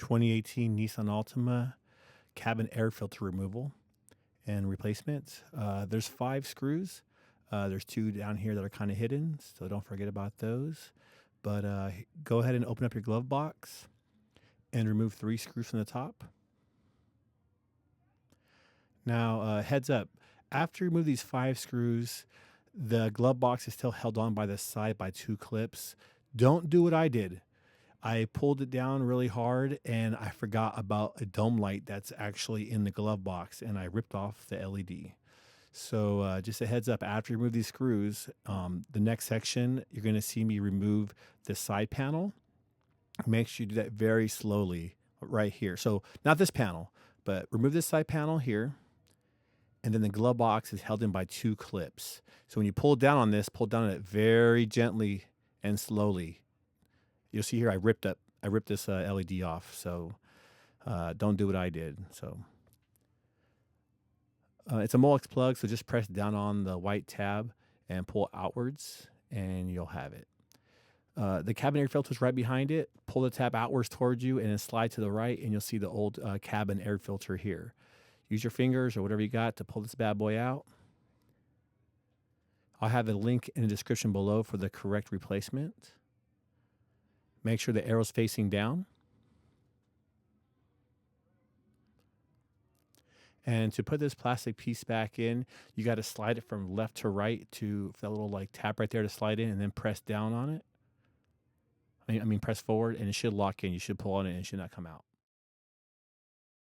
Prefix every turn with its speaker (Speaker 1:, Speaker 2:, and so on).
Speaker 1: 2018 Nissan Altima cabin air filter removal and replacement. There's 5 screws. There's 2 down here that are kind of hidden, so don't forget about those. But go ahead and open up your glove box and remove 3 screws from the top. Now, heads up, after you remove these 5 screws, the glove box is still held on by the side by 2 clips. Don't do what I did. I pulled it down really hard and I forgot about a dome light that's actually in the glove box, and I ripped off the LED. So just a heads up, after you remove these screws, the next section, you're going to see me remove the side panel. Make sure you do that very slowly right here. So not this panel, but remove this side panel here. And then the glove box is held in by 2 clips. So when you pull down on this, pull down on it very gently and slowly. You'll see here I ripped this LED off. So don't do what I did. So it's a Molex plug, so just press down on the white tab and pull outwards, and you'll have it. The cabin air filter is right behind it. Pull the tab outwards towards you and then slide to the right, and you'll see the old cabin air filter here. Use your fingers or whatever you got to pull this bad boy out. I'll have a link in the description below for the correct replacement. Make sure the arrow's facing down. And to put this plastic piece back in, you got to slide it from left to right to that little like tab right there to slide in, and then press down on it. I mean press forward, and it should lock in. You should pull on it and it should not come out.